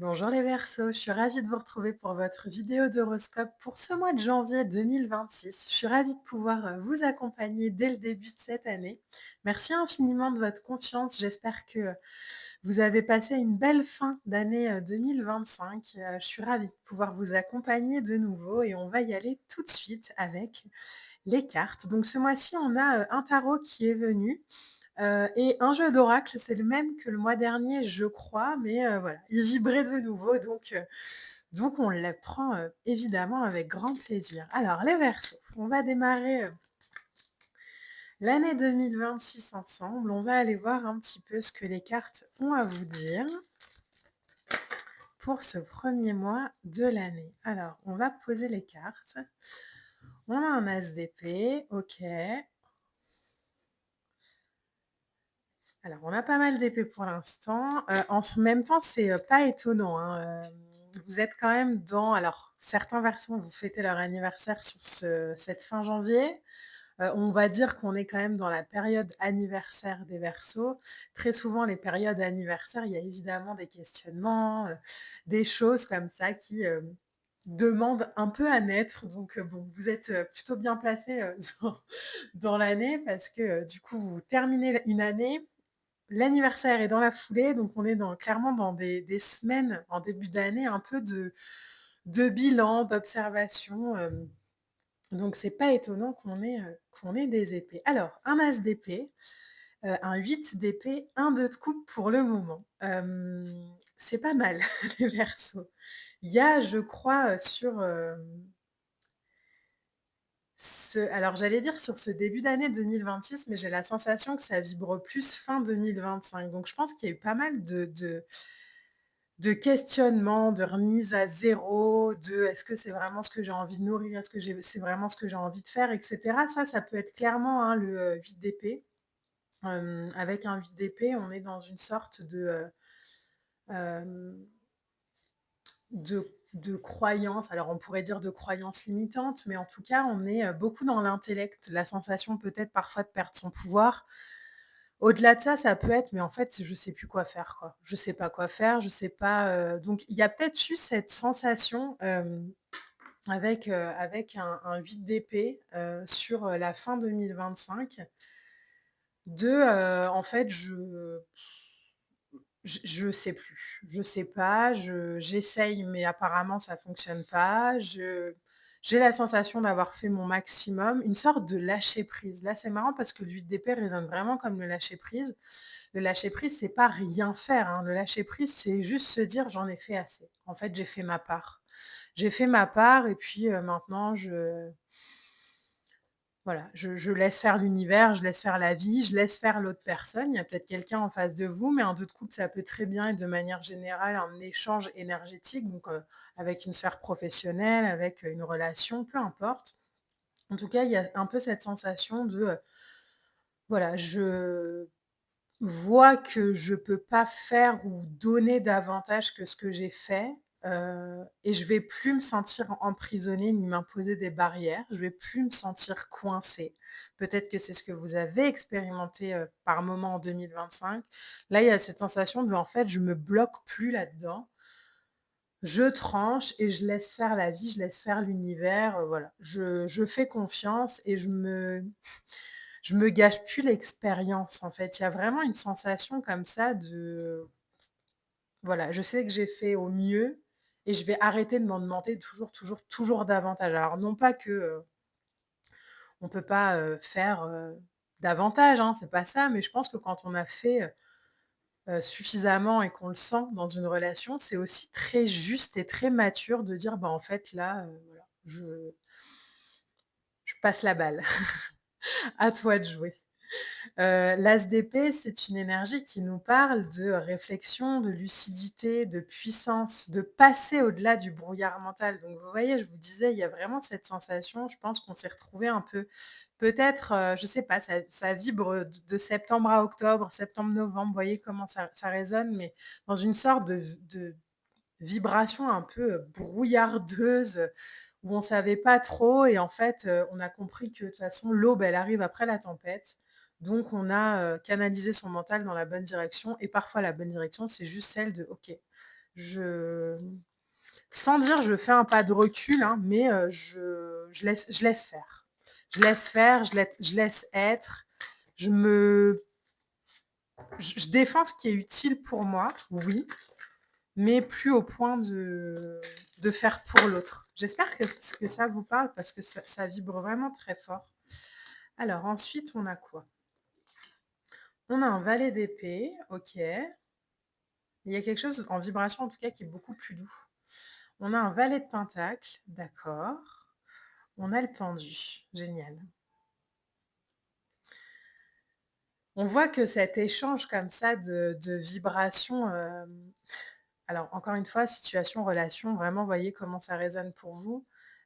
Bonjour les Verseaux, je suis ravie de vous retrouver pour votre vidéo d'horoscope pour ce mois de janvier 2026. Je suis ravie de pouvoir vous accompagner dès le début de cette année. Merci infiniment de votre confiance. J'espère que vous avez passé une belle fin d'année 2025. Je suis ravie de pouvoir vous accompagner de nouveau et on va y aller tout de suite avec les cartes. Donc ce mois-ci, on a un tarot qui est venu. Et un jeu d'oracle, c'est le même que le mois dernier, je crois, mais voilà, il vibrait de nouveau, donc on le prend, évidemment avec grand plaisir. Alors les Verseaux, on va démarrer, l'année 2026 ensemble. On va aller voir un petit peu ce que les cartes ont à vous dire pour ce premier mois de l'année. Alors, on va poser les cartes. On a un as d'épée, OK. Alors, on a pas mal d'épées pour l'instant. En même temps, c'est, pas étonnant, hein, vous êtes quand même dans alors certains versions, vous fêtez leur anniversaire sur cette fin janvier. On va dire qu'on est quand même dans la période anniversaire des Verseaux. Très souvent, les périodes anniversaires, il y a évidemment des questionnements, des choses comme ça qui, demandent un peu à naître. Donc, bon, vous êtes, plutôt bien placés, dans l'année parce que, du coup, vous terminez une année. L'anniversaire est dans la foulée, donc on est clairement dans des semaines en début d'année un peu de bilan, d'observation, donc c'est pas étonnant qu'on ait des épées. Alors, un as d'épée, un 8 d'épée, un 2 de coupe pour le moment. C'est pas mal les Verseaux. Il y a, je crois, sur, alors j'allais dire sur ce début d'année 2026, mais j'ai la sensation que ça vibre plus fin 2025. Donc je pense qu'il y a eu pas mal de questionnements, de remise à zéro, de est-ce que c'est vraiment ce que j'ai envie de nourrir, est-ce que c'est vraiment ce que j'ai envie de faire, et cetera. Ça peut être clairement, hein, le 8 d'épée. Avec un 8 d'épée, on est dans une sorte hem, de croyance. Alors on pourrait dire de croyance limitante, mais en tout cas, on est, beaucoup dans l'intellect, la sensation peut-être parfois de perdre son pouvoir. Au-delà de ça, ça peut être: «Mais en fait, je sais plus quoi faire, quoi. Je sais pas quoi faire, je sais pas», donc il y a peut-être eu cette sensation, avec un 8 d'épée, sur, la fin 2025 en fait, je sais plus. Je sais pas, j'essaye mais apparemment ça fonctionne pas. J'ai la sensation d'avoir fait mon maximum, une sorte de lâcher prise. Là, c'est marrant parce que le 8 d'épée résonne vraiment comme le lâcher prise. Le lâcher prise, c'est pas rien faire, hein. Le lâcher prise, c'est juste se dire: «J'en ai fait assez. En fait, j'ai fait ma part. J'ai fait ma part et puis, maintenant voilà, je laisse faire l'univers, je laisse faire la vie, je laisse faire l'autre personne. Il y a peut-être quelqu'un en face de vous, mais un 2 de couple, ça peut très bien être de manière générale un échange énergétique, donc avec une sphère professionnelle, avec, une relation, peu importe. En tout cas, il y a un peu cette sensation de, voilà, je vois que je peux pas faire ou donner davantage que ce que j'ai fait, et je vais plus me sentir emprisonnée ni m'imposer des barrières. Je vais plus me sentir coincée. Peut-être que c'est ce que vous avez expérimenté, par moment en 2025. Là, il y a cette sensation de, en fait, je me bloque plus là-dedans. Je tranche et je laisse faire la vie, je laisse faire l'univers, voilà. Je fais confiance et je me gâche plus l'expérience, en fait. Il y a vraiment une sensation comme ça de voilà, je sais que j'ai fait au mieux et je vais arrêter de m'en demander toujours, toujours, toujours davantage. Alors non pas que, on peut pas, faire, davantage, hein, c'est pas ça, mais je pense que quand on a fait, suffisamment et qu'on le sent dans une relation, c'est aussi très juste et très mature de dire: «Bah, en fait là, voilà, je passe la balle, à toi de jouer». L'as d'épée, c'est une énergie qui nous parle de réflexion, de lucidité, de puissance, de passer au-delà du brouillard mental. Donc vous voyez, je vous disais, il y a vraiment cette sensation, je pense qu'on s'est retrouvé un peu peut-être, je sais pas, ça vibre de septembre à octobre, septembre-novembre, vous voyez comment ça résonne, mais dans une sorte de vibration un peu, brouillardeuse, où on savait pas trop et en fait, on a compris que de toute façon l'aube, elle arrive après la tempête. Donc on a, canalisé son mental dans la bonne direction et parfois la bonne direction, c'est juste celle de: «OK, Je sans dire je fais un pas de recul, hein, mais je laisse faire. Je laisse faire, je laisse être. Je me je défends ce qui est utile pour moi, oui, mais plus au point de faire pour l'autre. J'espère que ça vous parle parce que ça vibre vraiment très fort. Alors ensuite, on a quoi? On a un valet d'épée, OK. Il y a quelque chose en vibration, en tout cas, qui est beaucoup plus doux. On a un valet de pentacle, d'accord. On a le pendu, génial. On voit que cet échange comme ça de vibrations, alors encore une fois, situation, relation, vraiment voyez comment ça résonne pour vous.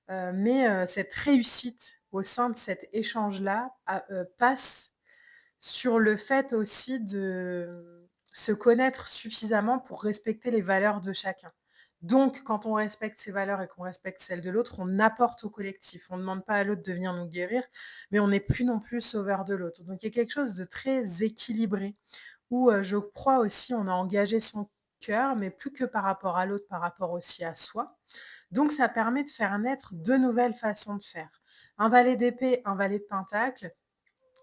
Mais cette réussite au sein de cet échange-là passe sur le fait aussi de se connaître suffisamment pour respecter les valeurs de chacun. Donc quand on respecte ses valeurs et qu'on respecte celles de l'autre, on apporte au collectif. On ne demande pas à l'autre de venir nous guérir, mais on n'est plus non plus sauveur de l'autre. Donc il y a quelque chose de très équilibré où, je crois aussi on a engagé son cœur, mais plus que par rapport à l'autre, par rapport aussi à soi. Donc ça permet de faire naître de nouvelles façons de faire. Un valet d'épée, un valet de pentacle,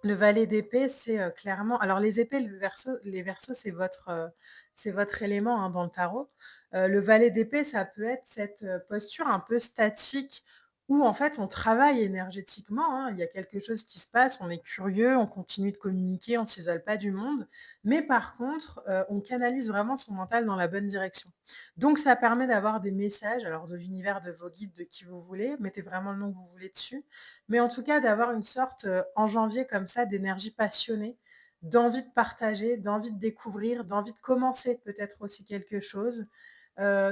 le valet d'épée, c'est, clairement alors les épées, les verseaux, c'est votre élément, hein, dans le tarot. Le valet d'épée, ça peut être cette, posture un peu statique où en fait on travaille énergétiquement, hein. Il y a quelque chose qui se passe, on est curieux, on continue de communiquer, on ne s'isole pas du monde. Mais par contre, on canalise vraiment son mental dans la bonne direction. Donc ça permet d'avoir des messages, alors de l'univers, de vos guides, de qui vous voulez, mettez vraiment le nom que vous voulez dessus, mais en tout cas, d'avoir une sorte, en janvier comme ça, d'énergie passionnée, d'envie de partager, d'envie de découvrir, d'envie de commencer peut-être aussi quelque chose,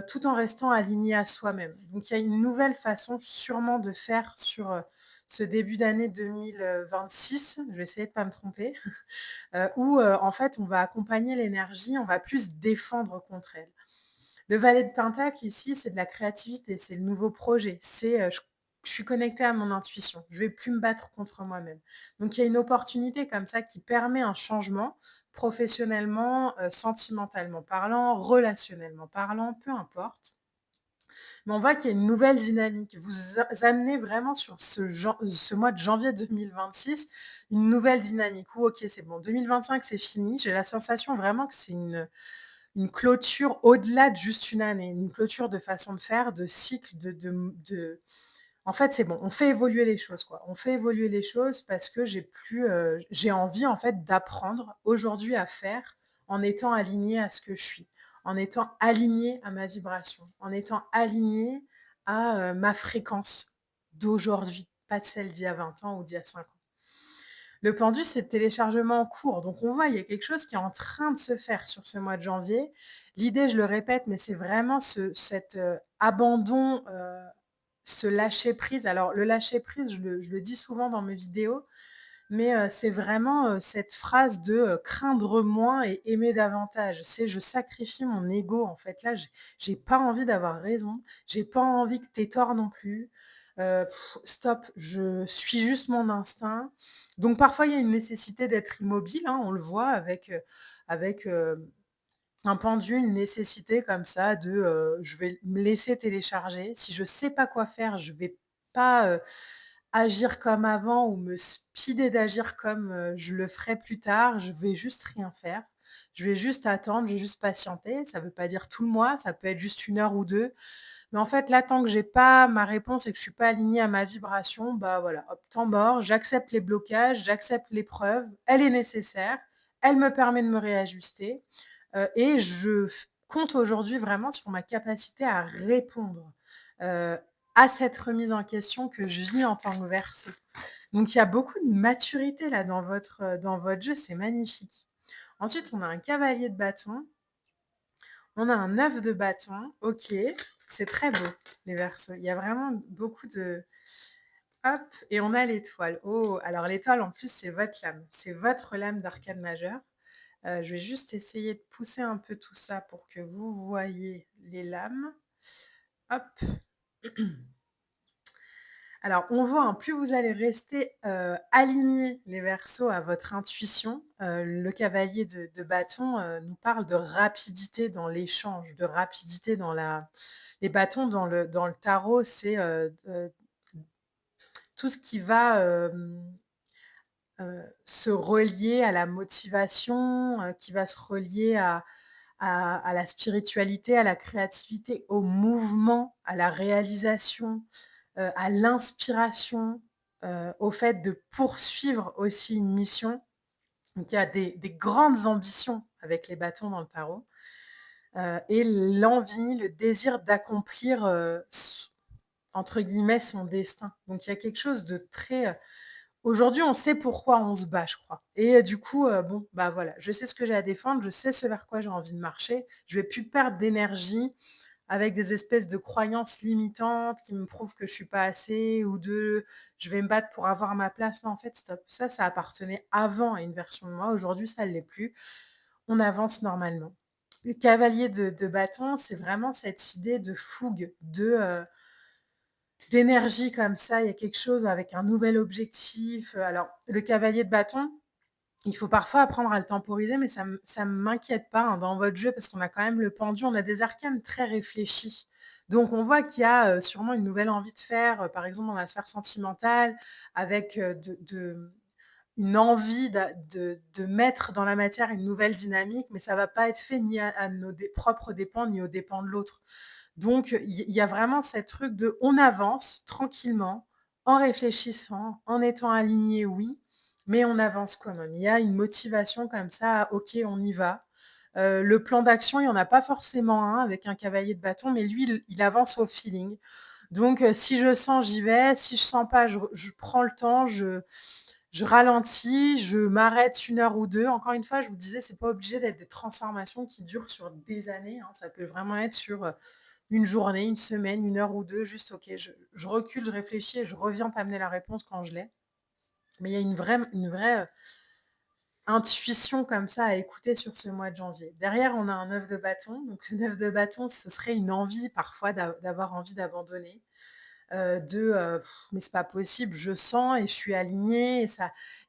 tout en restant aligné à soi-même. Donc il y a une nouvelle façon sûrement de faire sur, ce début d'année 2026, je vais essayer de pas me tromper, où, en fait, on va accompagner l'énergie, on va plus défendre contre elle. Le valet de pentacle ici, c'est de la créativité, c'est le nouveau projet, c'est, je suis connectée à mon intuition, je vais plus me battre contre moi-même. Donc il y a une opportunité comme ça qui permet un changement professionnellement, sentimentalement parlant, relationnellement parlant, peu importe. Mais on voit qu'il y a une nouvelle dynamique. Vous amenez vraiment sur ce mois de janvier 2026 une nouvelle dynamique où OK, c'est bon, 2025 c'est fini. J'ai la sensation vraiment que c'est une clôture au-delà de juste une année, une clôture de façon de faire, de cycle, de en fait, c'est bon, on fait évoluer les choses, quoi. On fait évoluer les choses parce que j'ai envie, en fait, d'apprendre aujourd'hui à faire en étant alignée à ce que je suis, en étant alignée à ma vibration, en étant alignée à, ma fréquence d'aujourd'hui, pas de celle d'il y a 20 ans ou d'il y a 5 ans. Le pendu, c'est le téléchargement en cours. Donc on voit, il y a quelque chose qui est en train de se faire sur ce mois de janvier. L'idée, je le répète, mais c'est vraiment cet abandon, ce lâcher prise. Alors le lâcher prise, je le dis souvent dans mes vidéos, mais c'est vraiment cette phrase de craindre moins et aimer davantage. C'est je sacrifie mon ego en fait. Là, j'ai pas envie d'avoir raison, j'ai pas envie que tu aies tort non plus. Stop, je suis juste mon instinct. Donc parfois, il y a une nécessité d'être immobile, hein, on le voit avec un pendu, une nécessité comme ça de je vais me laisser télécharger. Si je sais pas quoi faire, je vais pas agir comme avant ou me speeder d'agir comme, je le ferai plus tard, je vais juste rien faire. Je vais juste attendre, je vais juste patienter. Ça veut pas dire tout le mois, ça peut être juste 1 heure ou 2. Mais en fait, là, tant que j'ai pas ma réponse et que je suis pas alignée à ma vibration, bah, voilà, hop, temps mort, j'accepte les blocages, j'accepte l'épreuve, elle est nécessaire, elle me permet de me réajuster, et je compte aujourd'hui vraiment sur ma capacité à répondre, heu, à cette remise en question que je vis en tant que Verseau. Donc il y a beaucoup de maturité là dans votre jeu, c'est magnifique. Ensuite, on a un cavalier de bâton, on a un 9 de bâton, OK, c'est très beau les Verseaux. Il y a vraiment beaucoup de hop et on a l'étoile. Oh, alors l'étoile en plus c'est votre lame, c'est votre lame d'arcane majeur. Je vais juste essayer de pousser un peu tout ça pour que vous voyez les lames. Hop. Alors on voit, hein, plus vous allez rester, alignés les Verseaux à votre intuition, le cavalier de bâton, nous parle de rapidité dans l'échange, de rapidité dans la les bâtons dans le tarot, c'est, tout ce qui va, se relier à la motivation, qui va se relier à la spiritualité, à la créativité, au mouvement, à la réalisation, à l'inspiration, au fait de poursuivre aussi une mission. Donc il y a des grandes ambitions avec les bâtons dans le tarot, et l'envie, le désir d'accomplir, s entre guillemets «son destin». Donc il y a quelque chose de très, aujourd'hui, on sait pourquoi on se bat, je crois, et du coup, bon, bah, voilà, je sais ce que j'ai à défendre, je sais ce vers quoi j'ai envie de marcher. Je vais plus perdre d'énergie avec des espèces de croyances limitantes qui me prouvent que je suis pas assez, ou de: «Je vais me battre pour avoir ma place». Non, en fait, stop. Ça appartenait avant à une version de moi. Aujourd'hui, ça ne l'est plus. On avance normalement. Le cavalier de bâton, c'est vraiment cette idée de fougue, d'énergie comme ça. Il y a quelque chose avec un nouvel objectif. Alors, le cavalier de bâton, il faut parfois apprendre à le temporiser, mais ça m'inquiète pas, hein, dans votre jeu, parce qu'on a quand même le pendu, on a des arcanes très réfléchis. Donc on voit qu'il y a, sûrement une nouvelle envie de faire, par exemple dans la sphère sentimentale, avec, une envie de mettre dans la matière une nouvelle dynamique, mais ça va pas être fait ni à nos propres dépens, ni aux dépens de l'autre. Donc il y a vraiment cette truc de on avance tranquillement, en réfléchissant, en étant aligné, oui, mais on avance quand même. Il y a une motivation comme ça, OK, on y va. Le plan d'action, il y en a pas forcément un avec un cavalier de bâton, mais lui, il avance au feeling. Donc si je sens, j'y vais, si je sens pas, je prends le temps, je ralentis, je m'arrête 1 heure ou 2. Encore une fois, je vous disais, c'est pas obligé d'être des transformations qui durent sur des années, hein. Ça peut vraiment être sur, 1 journée, 1 semaine, 1 heure ou 2. Juste OK, je recule, je réfléchis et je reviens t'amener la réponse quand je l'ai. Mais il y a une vraie, intuition comme ça à écouter sur ce mois de janvier. Derrière, on a un 9 de bâton. Donc le 9 de bâton, ce serait une envie parfois d'avoir envie d'abandonner, «Mais c'est pas possible, je sens et je suis alignée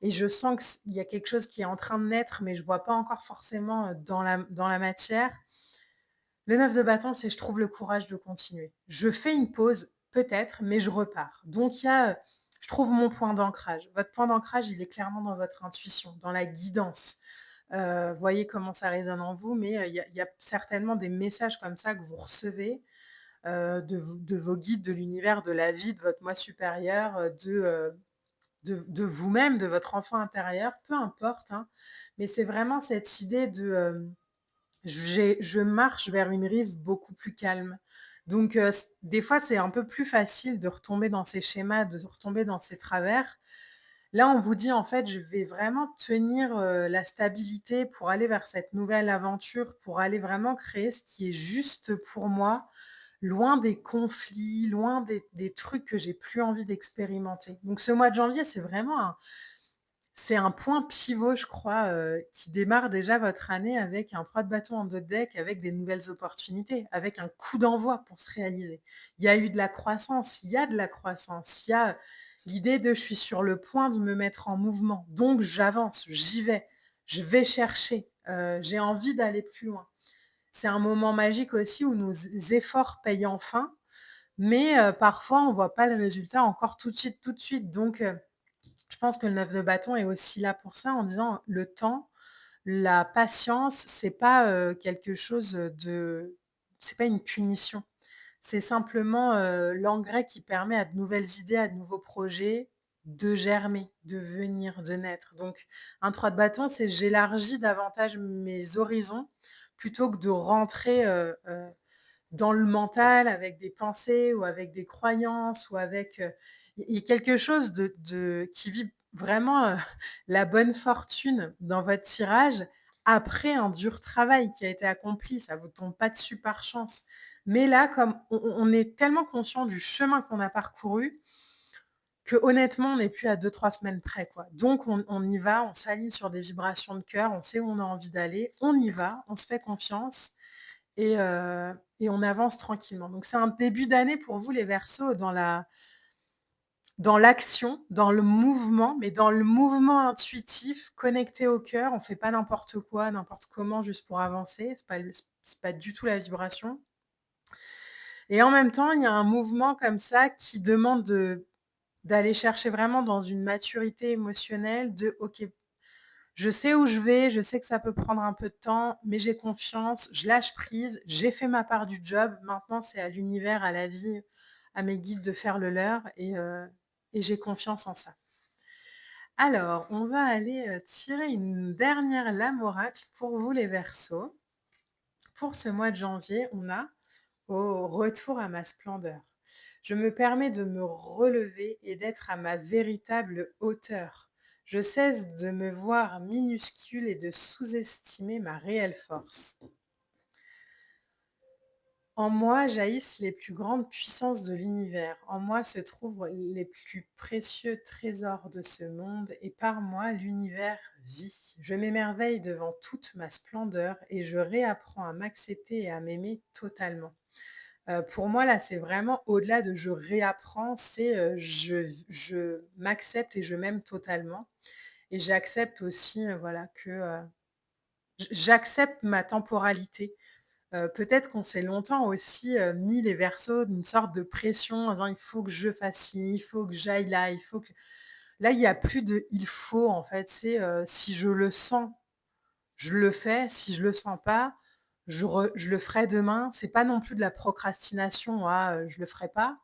et je sens qu'il y a quelque chose qui est en train de naître, mais je vois pas encore forcément, dans la matière». Le 9 de bâton, c'est je trouve le courage de continuer. Je fais une pause, peut-être, mais je repars. Donc il y a, je trouve mon point d'ancrage. Votre point d'ancrage, il est clairement dans votre intuition, dans la guidance. Voyez comment ça résonne en vous, mais il y a certainement des messages comme ça que vous recevez, de vos guides, de l'univers, de la vie, de votre moi supérieur, de vous-même, de votre enfant intérieur, peu importe, hein. Mais c'est vraiment cette idée de, je marche vers une rive beaucoup plus calme. Donc des fois, c'est un peu plus facile de retomber dans ces schémas, de retomber dans ces travers. Là, on vous dit, en fait: «Je vais vraiment tenir, la stabilité pour aller vers cette nouvelle aventure, pour aller vraiment créer ce qui est juste pour moi, loin des conflits, loin des trucs que j'ai plus envie d'expérimenter». Donc ce mois de janvier, c'est un point pivot, je crois, qui démarre déjà votre année avec un 3 de bâton en 2 de deck, avec des nouvelles opportunités, avec un coup d'envoi pour se réaliser. Il y a eu de la croissance, il y a de la croissance, il y a l'idée de: «Je suis sur le point de me mettre en mouvement, donc j'avance, j'y vais, je vais chercher, j'ai envie d'aller plus loin». C'est un moment magique aussi où nos efforts payent enfin, mais parfois on voit pas le résultat encore tout de suite, tout de suite. Donc je pense que le 9 de bâton est aussi là pour ça, en disant: le temps, la patience, c'est pas, quelque chose, c'est pas une punition. C'est simplement, l'engrais qui permet à de nouvelles idées, à de nouveaux projets de germer, de venir, de naître. Donc un 3 de bâton, c'est j'élargis davantage mes horizons plutôt que de rentrer, dans le mental avec des pensées ou avec des croyances ou avec, il y a quelque chose de qui vit vraiment, la bonne fortune dans votre tirage après un dur travail qui a été accompli. Ça vous tombe pas dessus par chance. Mais là, comme on est tellement conscient du chemin qu'on a parcouru, que honnêtement, on n'est plus à 2 3 semaines près, quoi. Donc on y va, on s'aligne sur des vibrations de cœur, on sait où on a envie d'aller, on y va, on se fait confiance et on avance tranquillement. Donc c'est un début d'année pour vous les Verseaux dans la dans l'action, dans le mouvement, mais dans le mouvement intuitif, connecté au cœur. On fait pas n'importe quoi, n'importe comment juste pour avancer, c'est pas du tout la vibration et en même temps, il y a un mouvement comme ça qui demande d'aller chercher vraiment dans une maturité émotionnelle de: «OK, je sais où je vais, je sais que ça peut prendre un peu de temps, mais j'ai confiance, je lâche prise, j'ai fait ma part du job. Maintenant, c'est à l'univers, à la vie, à mes guides de faire le leur et j'ai confiance en ça». Alors, on va aller, tirer une dernière lame oracle pour vous les Verseaux. Pour ce mois de janvier, on a: «Au retour à ma splendeur. Je me permets de me relever et d'être à ma véritable hauteur. Je cesse de me voir minuscule et de sous-estimer ma réelle force. En moi jaillissent les plus grandes puissances de l'univers. En moi se trouvent les plus précieux trésors de ce monde et par moi l'univers vit. Je m'émerveille devant toute ma splendeur et je réapprends à m'accepter et à m'aimer totalement. Pour moi, là, c'est vraiment au-delà de je réapprends, c'est, je m'accepte et je m'aime totalement et j'accepte aussi, voilà, que, j'accepte ma temporalité. Peut-être qu'on s'est longtemps aussi, mis les Verseaux d'une sorte de pression en disant: «Il faut que je fasse ci, il faut que j'aille là, il faut que» là, il y a plus de «il faut» en fait, c'est, si je le sens, je le fais, si je le sens pas, je le ferai demain. C'est pas non plus de la procrastination: «Ah, je le ferai pas»,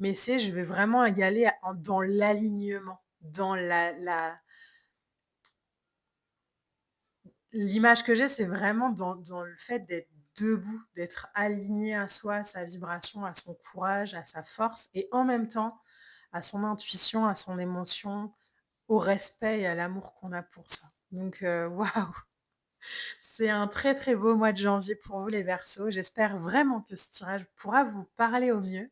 mais c'est je vais vraiment y aller dans l'alignement, dans l'image que j'ai, c'est vraiment dans le fait d'être debout, d'être aligné à soi, à sa vibration, à son courage, à sa force et en même temps à son intuition, à son émotion, au respect et à l'amour qu'on a pour soi. Donc waouh! C'est un très, très beau mois de janvier pour vous les Verseaux. J'espère vraiment que ce tirage pourra vous parler au mieux.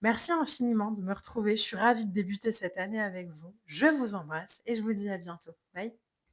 Merci infiniment de me retrouver. Je suis ravie de débuter cette année avec vous. Je vous embrasse et je vous dis à bientôt. Bye.